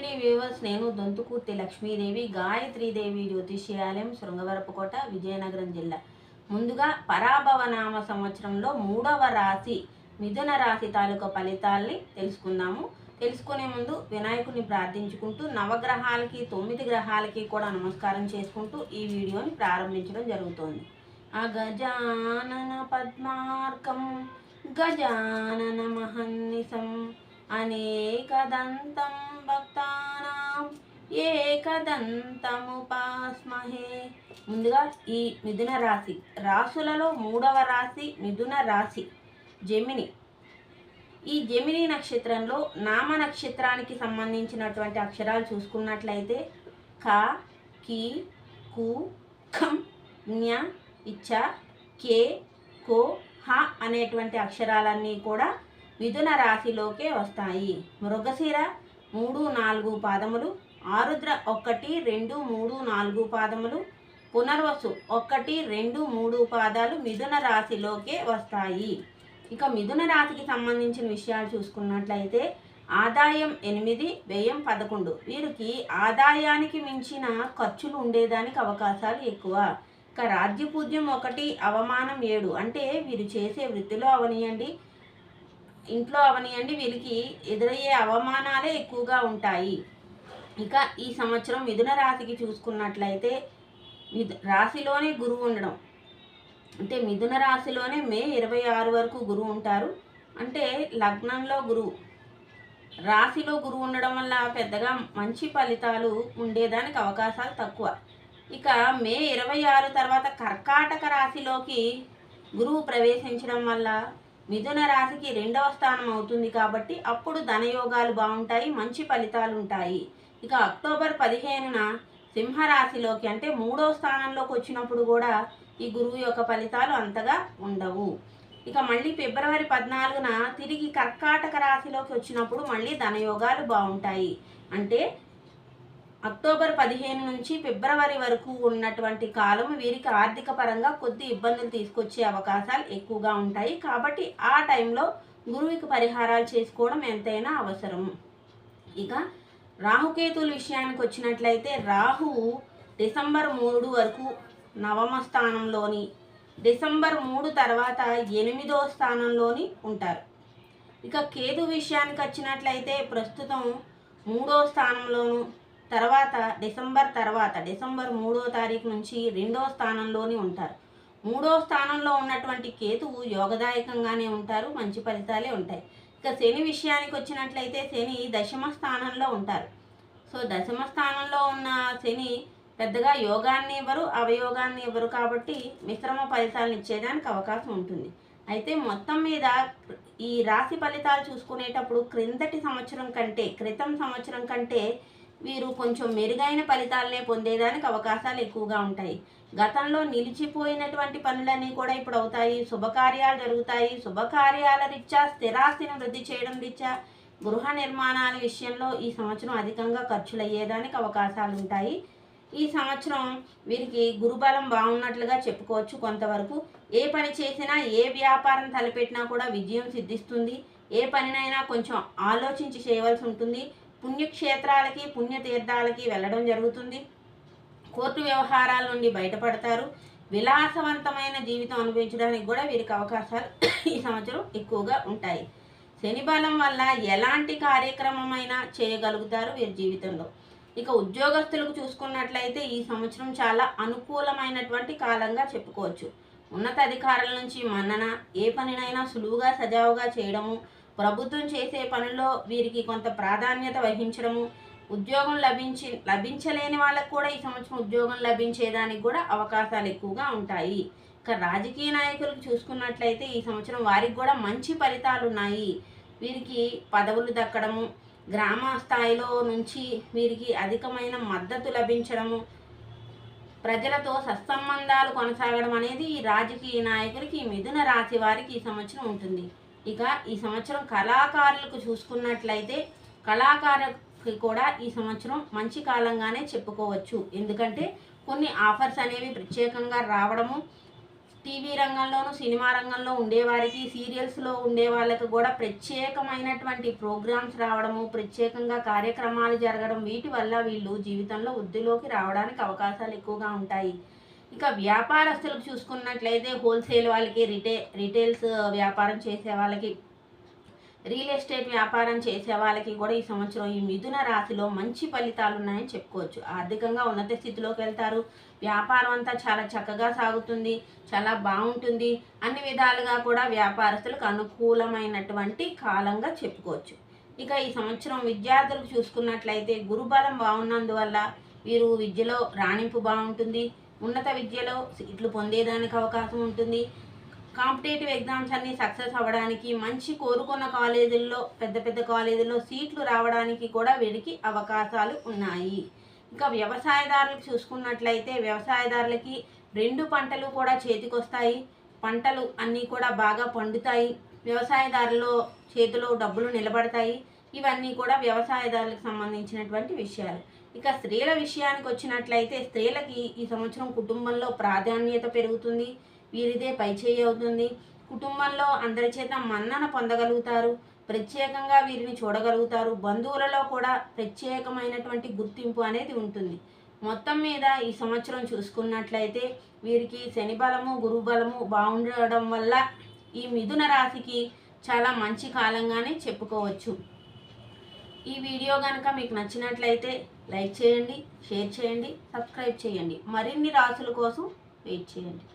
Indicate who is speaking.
Speaker 1: అండి వ్యూవర్స్, నేను దొంతుకుర్తి లక్ష్మీదేవి గాయత్రీదేవి జ్యోతిష్యాలయం శృంగవరపుకోట విజయనగరం జిల్లా. ముందుగా పరాభవనామ సంవత్సరంలో 3వ రాశి మిథున రాశి తాలూకా ఫలితాల్ని తెలుసుకుందాము. తెలుసుకునే ముందు వినాయకుడిని ప్రార్థించుకుంటూ నవగ్రహాలకి 9 గ్రహాలకి కూడా నమస్కారం చేసుకుంటూ ఈ వీడియోని ప్రారంభించడం జరుగుతోంది. అగజానన పద్మార్కం గజానన మహన్నిసం అనేకదంతం భక్తానాం ఏకదంతముపాస్మహే. ముందుగా ఈ మిథున రాశి రాశులలో 3వ రాశి మిథున రాశి జెమిని. ఈ జెమిని నక్షత్రంలో నామ నక్షత్రానికి సంబంధించినటువంటి అక్షరాలు చూసుకున్నట్లయితే క, కి, కు, ఖం, జ్ఞ, ఇచ్చ, కే, కో, హ అనేటువంటి అక్షరాలన్నీ కూడా మిథున రాశిలోకే వస్తాయి. మృగశిర 3, 4 పాదములు, ఆరుద్ర 1, 2, 3, 4 పాదములు, పునర్వసు 1, 2, 3 పాదాలు మిథున రాశిలోకే వస్తాయి. ఇక మిథున రాశికి సంబంధించిన విషయాలు చూసుకున్నట్లయితే ఆదాయం 8, వ్యయం 11. వీరికి ఆదాయానికి మించిన ఖర్చులు ఉండేదానికి అవకాశాలు ఎక్కువ. ఇక రాజ్యపూజ్యం 1, అవమానం 7. అంటే వీరు చేసే వృత్తిలో అవనియండి, ఇంట్లో అవనియండి, వీరికి ఎదురయ్యే అవమానాలే ఎక్కువగా ఉంటాయి. ఇక ఈ సంవత్సరం మిథున రాశికి చూసుకున్నట్లయితే రాశిలోనే గురువు ఉండడం, అంటే మిథున రాశిలోనే మే 26 వరకు గురువు ఉంటారు. అంటే లగ్నంలో గురువు, రాశిలో గురువు ఉండడం వల్ల పెద్దగా మంచి ఫలితాలు ఉండేదానికి అవకాశాలు తక్కువ. ఇక మే 26 తర్వాత కర్కాటక రాశిలోకి గురువు ప్రవేశించడం వల్ల మిథున రాశికి 2వ స్థానం అవుతుంది కాబట్టి అప్పుడు ధనయోగాలు బాగుంటాయి, మంచి ఫలితాలు ఉంటాయి. ఇక అక్టోబర్ 15న సింహరాశిలోకి అంటే 3వ స్థానంలోకి వచ్చినప్పుడు కూడా ఈ గురువు యొక్క ఫలితాలు అంతగా ఉండవు. ఇక మళ్ళీ ఫిబ్రవరి 14న తిరిగి కర్కాటక రాశిలోకి వచ్చినప్పుడు మళ్ళీ ధనయోగాలు బాగుంటాయి. అంటే అక్టోబర్ 15 నుంచి ఫిబ్రవరి వరకు ఉన్నటువంటి కాలం వీరికి ఆర్థిక పరంగా కొద్ది ఇబ్బందులు తీసుకొచ్చే అవకాశాలు ఎక్కువగా ఉంటాయి. కాబట్టి ఆ టైంలో గురువుకి పరిహారాలు చేసుకోవడం ఎంతైనా అవసరం. ఇక రాహుకేతుల విషయానికి వచ్చినట్లయితే రాహువు డిసెంబర్ 3 వరకు 9వ స్థానంలోని, డిసెంబర్ 3 తర్వాత 8వ స్థానంలోని ఉంటారు. ఇక కేతు విషయానికి వచ్చినట్లయితే ప్రస్తుతం 3వ స్థానంలోను, తర్వాత డిసెంబర్ 3వ తారీఖు నుంచి 2వ స్థానంలోని ఉంటారు. 3వ స్థానంలో ఉన్నటువంటి కేతువు యోగదాయకంగానే ఉంటారు, మంచి ఫలితాలే ఉంటాయి. ఇక శని విషయానికి వచ్చినట్లయితే శని 10వ స్థానంలో ఉంటారు. సో 10వ స్థానంలో ఉన్న శని పెద్దగా యోగాన్ని ఇవ్వరు, అవయోగాన్ని ఇవ్వరు, కాబట్టి మిశ్రమ ఫలితాలను ఇచ్చేదానికి అవకాశం ఉంటుంది. అయితే మొత్తం మీద ఈ రాశి ఫలితాలు చూసుకునేటప్పుడు క్రితం సంవత్సరం కంటే వీరు కొంచెం మెరుగైన ఫలితాలనే పొందేదానికి అవకాశాలు ఎక్కువగా ఉంటాయి. గతంలో నిలిచిపోయినటువంటి పనులన్నీ కూడా ఇప్పుడు అవుతాయి, శుభకార్యాలు జరుగుతాయి. శుభకార్యాల రీత్యా స్థిరాస్తిని వృద్ధి చేయడం రీత్యా గృహ నిర్మాణాల విషయంలో ఈ సంవత్సరం అధికంగా ఖర్చులు అయ్యేదానికి అవకాశాలు ఉంటాయి. ఈ సంవత్సరం వీరికి గురుబలం బాగున్నట్లుగా చెప్పుకోవచ్చు. కొంతవరకు ఏ పని చేసినా, ఏ వ్యాపారం తలపెట్టినా కూడా విజయం సిద్ధిస్తుంది. ఏ పనినైనా కొంచెం ఆలోచించి చేయవలసి ఉంటుంది. పుణ్యక్షేత్రాలకి, పుణ్యతీర్థాలకి వెళ్ళడం జరుగుతుంది. కోర్టు వ్యవహారాల నుండి బయటపడతారు. విలాసవంతమైన జీవితం అనుభవించడానికి కూడా వీరికి అవకాశాలు ఈ సంవత్సరం ఎక్కువగా ఉంటాయి. శని బలం వల్ల ఎలాంటి కార్యక్రమమైనా చేయగలుగుతారు వీరి జీవితంలో. ఇక ఉద్యోగస్తులకు చూసుకున్నట్లయితే ఈ సంవత్సరం చాలా అనుకూలమైనటువంటి కాలంగా చెప్పుకోవచ్చు. ఉన్నత అధికారుల నుంచి మన్నన, ఏ పనినైనా సులువుగా సజావుగా చేయడము, ప్రభుత్వం చేసే పనుల్లో వీరికి కొంత ప్రాధాన్యత వహించడము, ఉద్యోగం లభించలేని వాళ్ళకు కూడా ఈ సంవత్సరం ఉద్యోగం లభించేదానికి కూడా అవకాశాలు ఎక్కువగా ఉంటాయి. ఇక రాజకీయ నాయకులకు చూసుకున్నట్లయితే ఈ సంవత్సరం వారికి కూడా మంచి ఫలితాలు ఉన్నాయి. వీరికి పదవులు దక్కడము, గ్రామ స్థాయిలో నుంచి వీరికి అధికమైన మద్దతు లభించడము, ప్రజలతో సత్సంబంధాలు కొనసాగడం అనేది ఈ రాజకీయ నాయకులకి, ఈ మిథున రాశి వారికి ఈ సంవత్సరం ఉంటుంది. ఇక ఈ సంవత్సరం కళాకారులకు చూసుకున్నట్లయితే కళాకారులకి కూడా ఈ సంవత్సరం మంచి కాలంగానే చెప్పుకోవచ్చు. ఎందుకంటే కొన్ని ఆఫర్స్ అనేవి ప్రత్యేకంగా రావడము, టీవీ రంగంలోను సినిమా రంగంలో ఉండేవారికి సీరియల్స్లో ఉండే వాళ్ళకి కూడా ప్రత్యేకమైనటువంటి ప్రోగ్రామ్స్ రావడము, ప్రత్యేకంగా కార్యక్రమాలు జరగడం, వీటి వల్ల వీళ్ళు జీవితంలో వృద్ధిలోకి రావడానికి అవకాశాలు ఎక్కువగా ఉంటాయి. ఇక వ్యాపారస్తులకు చూసుకున్నట్లయితే హోల్సేల్ వాళ్ళకి, రిటైల్స్ వ్యాపారం చేసే వాళ్ళకి, రియల్ ఎస్టేట్ వ్యాపారం చేసే వాళ్ళకి కూడా ఈ సంవత్సరం ఈ మిథున రాశిలో మంచి ఫలితాలు ఉన్నాయని చెప్పుకోవచ్చు. ఆర్థికంగా ఉన్నత స్థితిలోకి వెళ్తారు. వ్యాపారం అంతా చాలా చక్కగా సాగుతుంది, చాలా బాగుంటుంది. అన్ని విధాలుగా కూడా వ్యాపారస్తులకు అనుకూలమైనటువంటి కాలంగా చెప్పుకోవచ్చు. ఇక ఈ సంవత్సరం విద్యార్థులకు చూసుకున్నట్లయితే గురుబలం బాగున్నందువల్ల వీరు విద్యలో రాణింపు బాగుంటుంది. ఉన్నత విద్యలో సీట్లు పొందేదానికి అవకాశం ఉంటుంది. కాంపిటేటివ్ ఎగ్జామ్స్ అన్నీ సక్సెస్ అవ్వడానికి, మంచి కోరుకున్న కాలేజీల్లో, పెద్ద పెద్ద కాలేజీల్లో సీట్లు రావడానికి కూడా వీరికి అవకాశాలు ఉన్నాయి. ఇంకా వ్యవసాయదారులకు చూసుకున్నట్లయితే వ్యవసాయదారులకి 2 పంటలు కూడా చేతికొస్తాయి. పంటలు అన్నీ కూడా బాగా పండుతాయి. వ్యవసాయదారులో చేతిలో డబ్బులు నిలబడతాయి. ఇవన్నీ కూడా వ్యవసాయదారులకు సంబంధించినటువంటి విషయాలు. ఇక స్త్రీల విషయానికి వచ్చినట్లయితే స్త్రీలకి ఈ సంవత్సరం కుటుంబంలో ప్రాధాన్యత పెరుగుతుంది. వీరిదే పైచేయి అవుతుంది. కుటుంబంలో అందరి చేత మన్నన పొందగలుగుతారు. ప్రత్యేకంగా వీరిని చూడగలుగుతారు. బంధువులలో కూడా ప్రత్యేకమైనటువంటి గుర్తింపు అనేది ఉంటుంది. మొత్తం మీద ఈ సంవత్సరం చూసుకున్నట్లయితే వీరికి శని బలము, గురు బలము బాగుండడం వల్ల ఈ మిథున రాశికి చాలా మంచి కాలంగానే చెప్పుకోవచ్చు. ఈ వీడియో కనుక మీకు నచ్చినట్లయితే లైక్ చేయండి, షేర్ చేయండి, సబ్స్క్రైబ్ చేయండి. మరిన్ని రాశుల కోసం వెయిట్ చేయండి.